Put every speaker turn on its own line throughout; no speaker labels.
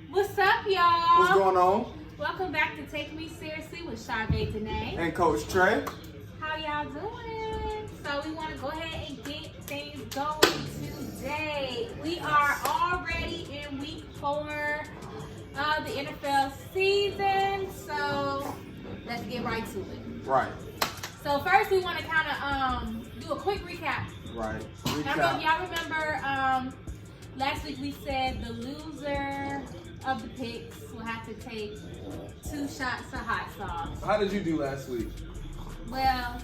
What's up, y'all?
What's going on?
Welcome back to Take Me Seriously with Charmaine Danae.
And Coach Trey.
How y'all doing? So we want to go ahead and get things going today. We are already in week 4 of the NFL season, so let's get right to it.
Right.
So first we want to kind of do a quick recap.
Right.
I don't know if y'all remember last week we said the loser of the picks will have to take 2 shots of hot sauce.
How did you do last week?
Well,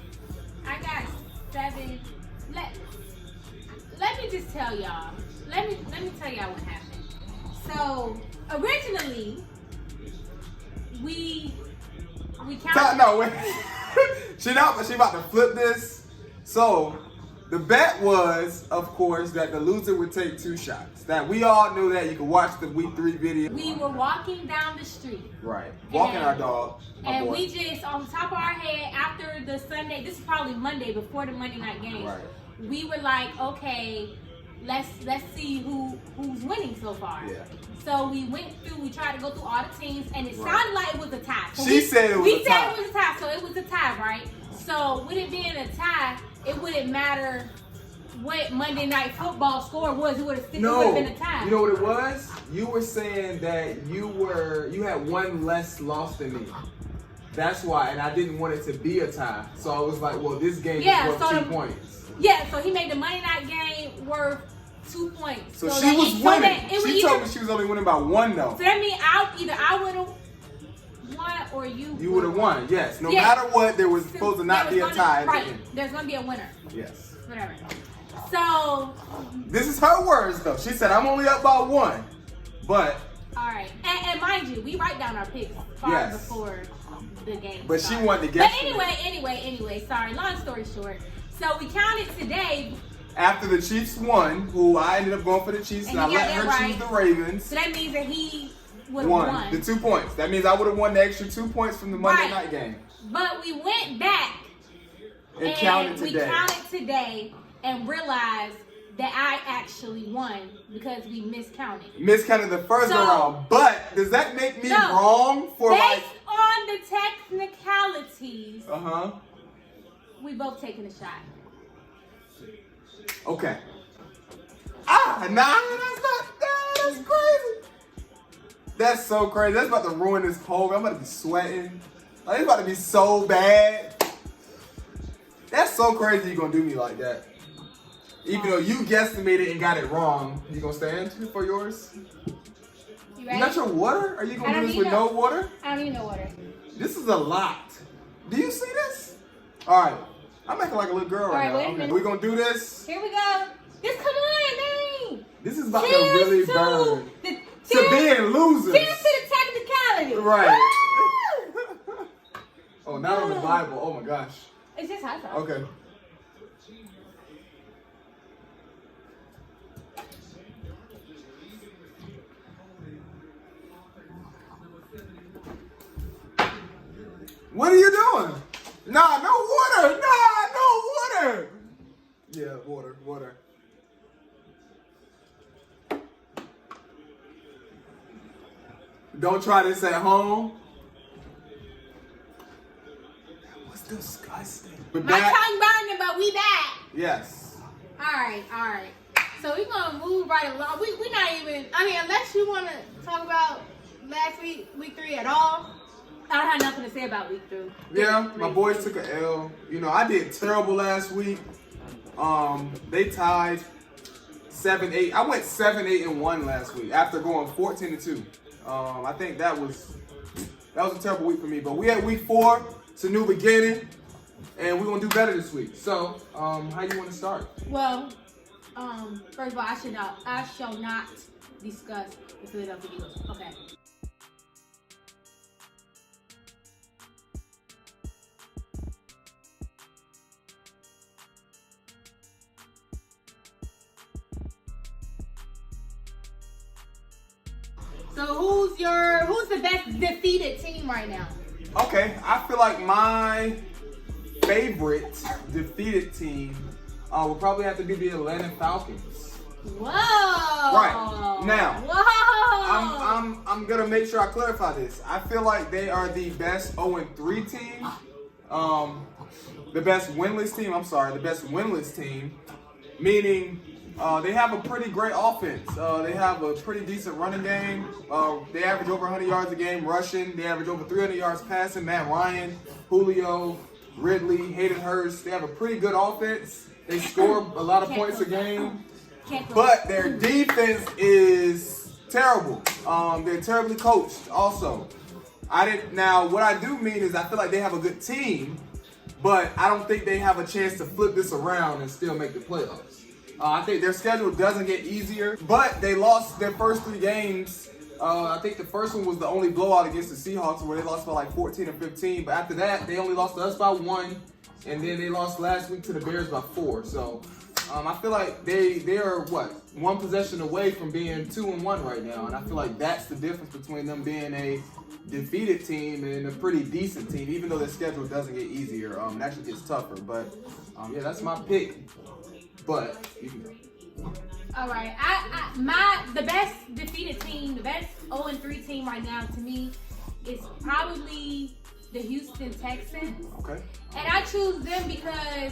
I got 7. Let me just tell y'all. Let me tell y'all what happened. So originally we counted.
No, wait. She about to flip this. So the bet was, of course, that the loser would take 2 shots. That we all knew that. You can watch the week 3 video.
We were walking down the street.
Right. Walking our dog.
And we just, on the top of our head, after the Sunday, this is probably Monday, before the Monday night game.
Right.
We were like, okay, let's see who's winning so far.
Yeah.
So we went through, we tried to go through all the teams, and it sounded like it was a tie. So
she said it was a tie.
We said it was a tie, so it was a tie, right? So with it being a tie, it wouldn't matter what Monday Night Football score was. It would have been a tie.
You know what it was? You were saying that you had 1 less loss than me. That's why, and I didn't want it to be a tie. So I was like, well, this game is worth 2 points.
Yeah, so he made the Monday night game worth 2 points.
So she was winning. She told me she was only winning by 1 though.
So that means I would have won or you.
You would have won, yes. No matter what, there was supposed to not be a tie.
Right. There's gonna be a winner.
Yes.
Whatever. So
this is her words though. She said I'm only up by 1. But
alright. And mind you, we write down our picks far before the game.
But
started.
She wanted to guess.
But anyway, sorry, long story short. So we counted today.
After the Chiefs won, who I ended up going for the Chiefs, and I let her choose the Ravens.
So that means that he would have won.
The 2 points. That means I would have won the extra 2 points from the Monday night game.
But we went back
and counted
today and realized that I actually won because we miscounted.
Miscounted the first go round. But does that make me wrong for
based on the technicalities? We both taking a shot.
Okay. That's crazy. That's so crazy. That's about to ruin this poll. I'm about to be sweating. Like, it's about to be so bad. That's so crazy you're going to do me like that. Even though you guesstimated and got it wrong, you going to stand for yours?
You ready?
You got your water? Are you going to do this with no water?
I don't need no water.
This is a lot. Do you see this? All right. I'm acting like a little girl right now.
Wait a minute.
We're going to do this.
Here we go. Just come on, man.
This is about to really burn. To being losers.
Cheers to the technicality.
Right. Oh, not on the Bible. Oh, my gosh.
It's just hot sauce.
Okay. What are you doing? Nah, no water. Nah, no water. Yeah, water. Don't try this at home. That was disgusting.
My tongue burning, but we back.
Yes.
All right. So we're going to move right along. We're not even, unless you want to talk about last week 3 at all. I don't have nothing to say about week 3.
Yeah, my boys took an L. You know, I did terrible last week. They tied 7-8. I went 7-8-1 last week after going 14-2. I think that was a terrible week for me. But we had week 4. It's a new beginning, and we're gonna do better this week. So, how you want to start?
Well, first of all, I shall not discuss the Philadelphia Eagles. Okay. So who's the best defeated team right now?
Okay, I feel like my favorite defeated team would probably have to be the Atlanta Falcons.
Whoa.
Right. Now,
Whoa.
I'm gonna make sure I clarify this. I feel like they are the best 0-3 team. The best winless team. The best winless team. Meaning, they have a pretty great offense. They have a pretty decent running game. They average over 100 yards a game rushing. They average over 300 yards passing. Matt Ryan, Julio, Ridley, Hayden Hurst. They have a pretty good offense. They score a lot of points a game. But their defense is terrible. They're terribly coached also. Now, what I do mean is I feel like they have a good team, but I don't think they have a chance to flip this around and still make the playoffs. I think their schedule doesn't get easier, but they lost their first 3 games. I think the first one was the only blowout against the Seahawks where they lost by like 14 or 15. But after that, they only lost to us by 1, and then they lost last week to the Bears by 4. So I feel like they are one possession away from being 2-1 right now, and I feel like that's the difference between them being a defeated team and a pretty decent team. Even though their schedule doesn't get easier, it actually gets tougher. But yeah, that's my pick. But you can go.
All right, the best defeated team, the best 0-3 team right now to me is probably the Houston Texans.
Okay.
And I choose them because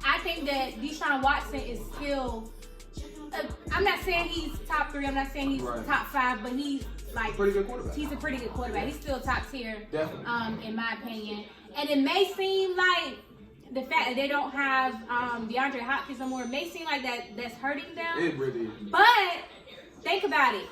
I think that Deshaun Watson is still. I'm not saying he's top 3. I'm not saying he's top 5, but he's like
pretty good quarterback.
He's a pretty good quarterback. He's still top tier,
definitely.
In my opinion. And it may seem like the fact that they don't have DeAndre Hopkins no more, it may seem like that's hurting them.
It really is.
But think about it.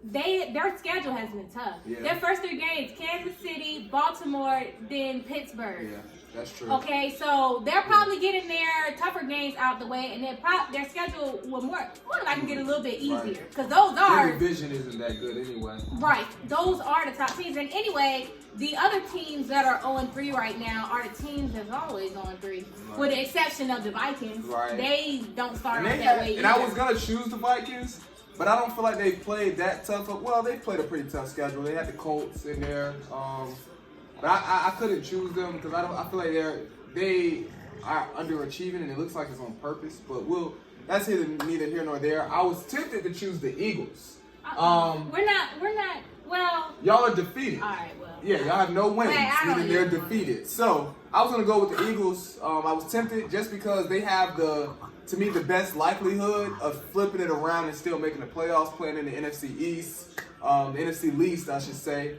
Their schedule has been tough.
Yeah.
Their first 3 games: Kansas City, Baltimore, then Pittsburgh.
Yeah, that's true.
Okay, so they're probably getting their tougher games out the way, and then their schedule will more likely get a little bit easier because those are
their division isn't that good anyway.
Right, those are the top teams, and anyway, the other teams that are 0-3 right now are the teams that's always 0-3, with the exception of the Vikings.
Right.
They don't start off that way.
And I was gonna choose the Vikings. But I don't feel like they played that tough. Well, they played a pretty tough schedule. They had the Colts in there, but I couldn't choose them because I feel like they are underachieving, and it looks like it's on purpose. But that's neither here nor there. I was tempted to choose the Eagles.
We're not. Well,
y'all are defeated.
All right. Well,
yeah, y'all have no wins.
Meaning
they're defeated. So I was gonna go with the Eagles. I was tempted just because they have to me, the best likelihood of flipping it around and still making the playoffs, playing in the NFC East, the NFC least, I should say,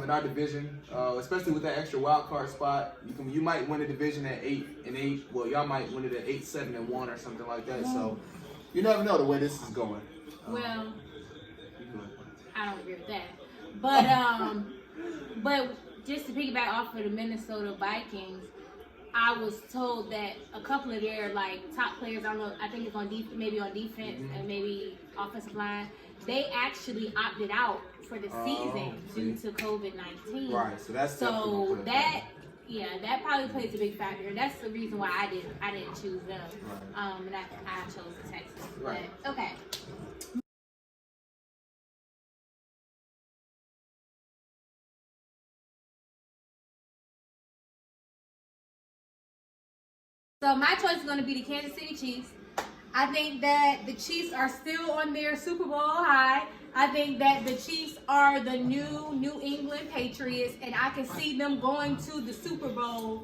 in our division, especially with that extra wild card spot. You might win the division at 8-8. Well, y'all might win it at 8-7-1 or something like that. So you never know the way this is going.
Well, I don't agree with that, but just to piggyback off of the Minnesota Vikings. I was told that a couple of their top players, I think it's maybe on defense and maybe offensive line, they actually opted out for the season due to COVID-19.
Right, so that's
that probably plays a big factor. That's the reason why I didn't choose them. Right. And I chose the Texans.
Right.
But okay. So my choice is going to be the Kansas City Chiefs. I think that the Chiefs are still on their Super Bowl high. I think that the Chiefs are the new New England Patriots, and I can see them going to the Super Bowl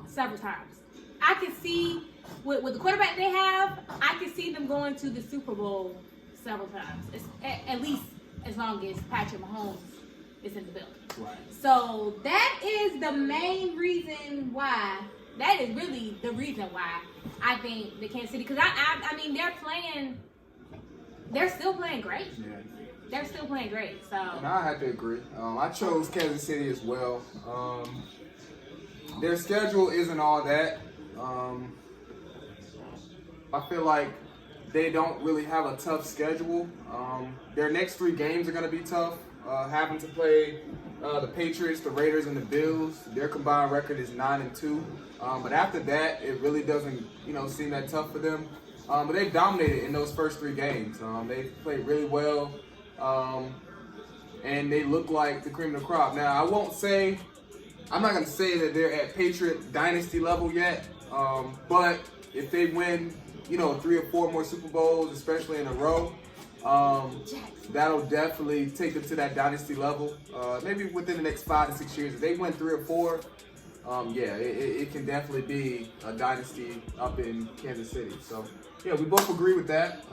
several times. I can see, with the quarterback they have, I can see them going to the Super Bowl several times. At least as long as Patrick Mahomes is in the building.
Right.
So that is the main reason why. That is really the reason why I think the Kansas City, because I mean they're still playing great.
Yeah.
They're still playing great. So
and I have to agree. I chose Kansas City as well. Their schedule isn't all that. I feel like they don't really have a tough schedule. Their next 3 games are going to be tough. Having to play the Patriots, the Raiders, and the Bills. Their combined record is 9-2. But after that, it really doesn't, seem that tough for them. But they've dominated in those first 3 games. They've played really well, and they look like the cream of the crop. Now, I'm not going to say that they're at Patriot dynasty level yet. But if they win 3 or 4 more Super Bowls, especially in a row, that'll definitely take them to that dynasty level. Maybe within the next 5 to 6 years, if they win 3 or 4, it can definitely be a dynasty up in Kansas City. So, yeah, we both agree with that.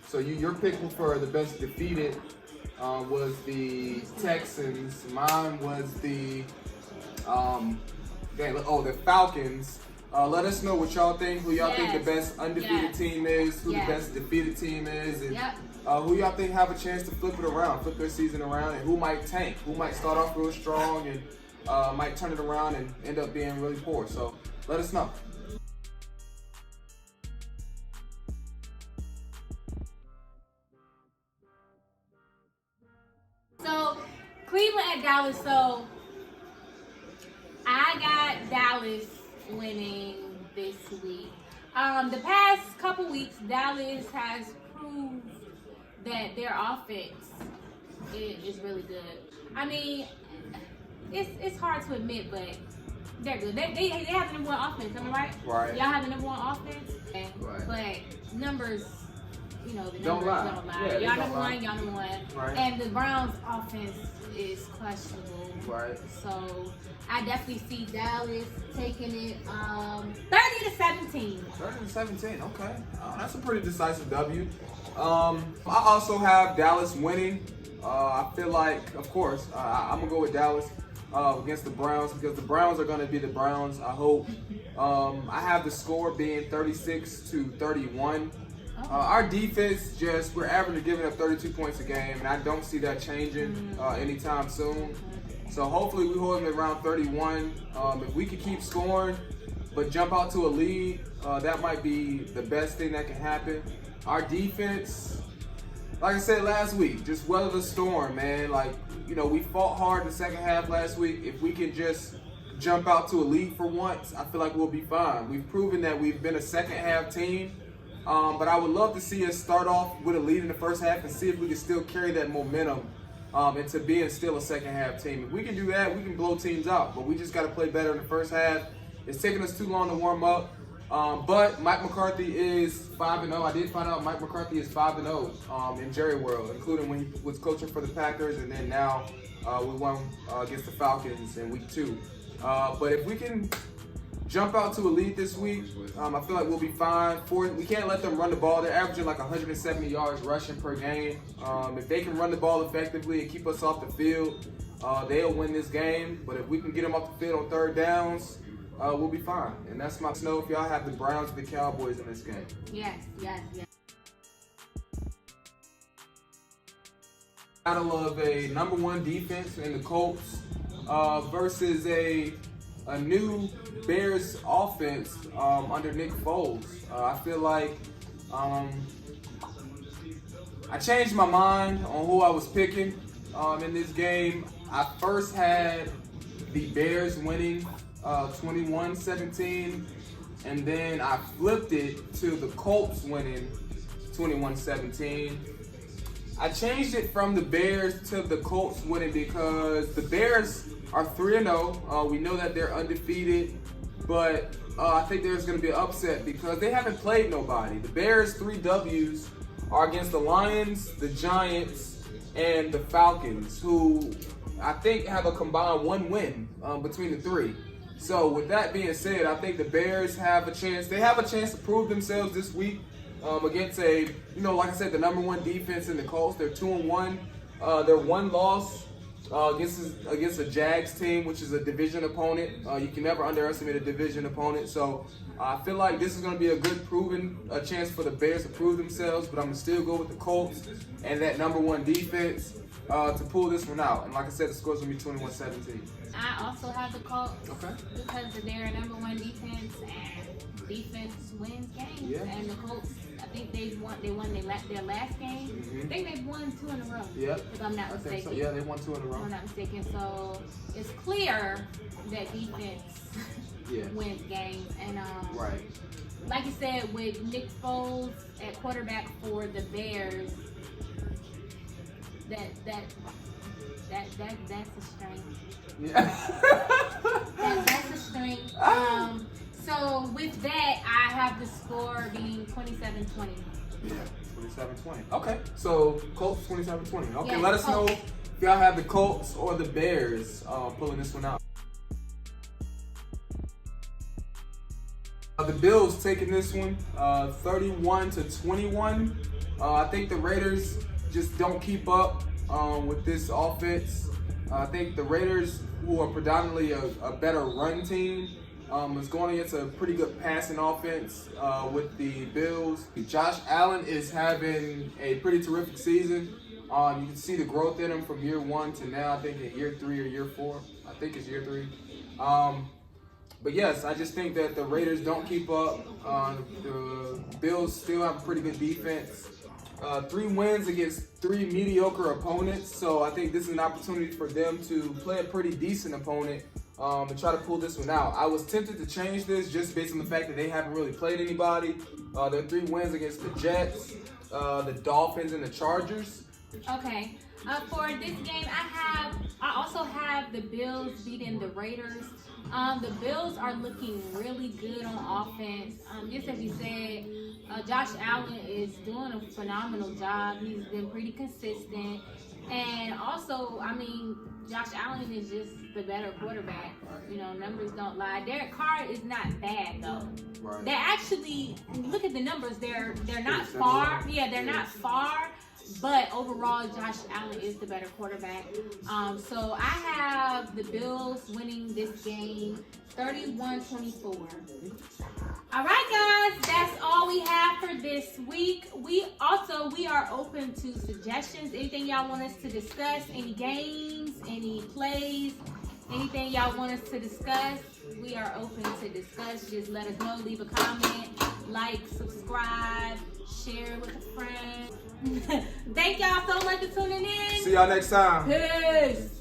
So your pick for the best defeated was the Texans. Mine was the the Falcons. Let us know what y'all think. Who y'all think the best undefeated team is? Who the best defeated team is? And who y'all think have a chance to flip their season around? And who might tank? Who might start off real strong and might turn it around and end up being really poor? So let us know.
So Cleveland at Dallas. So I got Dallas winning this week. The past couple weeks, Dallas has proved that their offense is really good. I mean, it's hard to admit, but they're good. They have the number one offense. Am I right?
Right.
Y'all have the number one offense.
Right.
But numbers, the numbers
don't lie.
Yeah, y'all number one.
Right.
And the Browns' offense is questionable.
Right.
So I definitely see Dallas taking it 30-17.
30-17. Okay. That's a pretty decisive W. I also have Dallas winning. I feel like, of course, I'm going to go with Dallas against the Browns because the Browns are going to be the Browns, I hope. I have the score being 36-31. Our defense we're averaging giving up 32 points a game, and I don't see that changing anytime soon. So hopefully we hold them around 31. If we could keep scoring but jump out to a lead, that might be the best thing that can happen. Our defense, like I said last week, just weather the storm, man. We fought hard in the second half last week. If we can just jump out to a lead for once, I feel like we'll be fine. We've proven that we've been a second half team. But I would love to see us start off with a lead in the first half and see if we can still carry that momentum into being still a second half team. If we can do that, we can blow teams out. But we just got to play better in the first half. It's taking us too long to warm up. But Mike McCarthy is 5-0. I did find out Mike McCarthy is 5-0 in Jerry World, including when he was coaching for the Packers, and then now we won against the Falcons in week 2. But if we can jump out to a lead this week, I feel like we'll be fine. We can't let them run the ball. They're averaging like 170 yards rushing per game. If they can run the ball effectively and keep us off the field, they'll win this game. But if we can get them off the field on third downs, we'll be fine. And that's my snow if y'all have the Browns and the Cowboys in this game.
Yes.
Battle of a number one defense in the Colts versus a new Bears offense under Nick Foles. I feel like I changed my mind on who I was picking in this game. I first had the Bears winning 21-17, and then I flipped it to the Colts winning 21-17. I changed it from the Bears to the Colts winning because the Bears are 3-0. We know that they're undefeated, but I think there's going to be an upset because they haven't played nobody. The Bears' 3 W's are against the Lions, the Giants, and the Falcons, who I think have a combined 1 win between the 3. So with that being said, I think the Bears have a chance. They have a chance to prove themselves this week against like I said, the number 1 defense in the Colts. They're 2-1. Their 1 loss against a Jags team, which is a division opponent. You can never underestimate a division opponent. So I feel like this is going to be a good a chance for the Bears to prove themselves. But I'm going to still go with the Colts and that number 1 defense to pull this one out. And like I said, the score's going to be 21-17.
I also have the Colts.
Okay.
Because they're a number 1 defense, and defense wins games.
Yeah.
And the Colts, I think they won their last game.
Mm-hmm.
I think they've won 2 in a row.
Yep.
If I'm not mistaken.
So. Yeah, they won 2 in a row.
If I'm not mistaken. So it's clear that defense wins games. And
right.
Like you said, with Nick Foles at quarterback for the Bears, that's a strength.
Yeah.
That's a strength. So with that, I have the score being 27-20.
Yeah, 27-20. Okay, so Colts 27-20. Okay,
Yeah,
let us know
Colts.
if y'all have the Colts or the Bears pulling this one out. The Bills taking this one 31-21. I think the Raiders just don't keep up with this offense. I think the Raiders, who are predominantly a better run team, is going against a pretty good passing offense with the Bills. Josh Allen is having a pretty terrific season. You can see the growth in him from year 1 to now, I think in year 3 or year 4. I think it's year 3. But yes, I just think that the Raiders don't keep up. The Bills still have a pretty good defense. 3 wins against 3 mediocre opponents. So I think this is an opportunity for them to play a pretty decent opponent and try to pull this one out. I was tempted to change this just based on the fact that they haven't really played anybody. Their 3 wins against the Jets, the Dolphins, and the Chargers.
Okay. For this game, I also have the Bills beating the Raiders. The Bills are looking really good on offense. Just as you said, Josh Allen is doing a phenomenal job. He's been pretty consistent. And also, I mean, Josh Allen is just the better quarterback. You know, numbers don't lie. Derek Carr is not bad, though.
Right.
They're actually, look at the numbers. They're not far. Yeah, they're not far. But overall, Josh Allen is the better quarterback. So I have the Bills winning this game 31-24. All right, guys, that's all we have for this week. We are open to suggestions. Anything y'all want us to discuss, any games, any plays, anything y'all want us to discuss, we are open to discuss. Just let us know, leave a comment, like, subscribe, share with a friend. Thank y'all so much for tuning in.
See y'all next time.
Peace.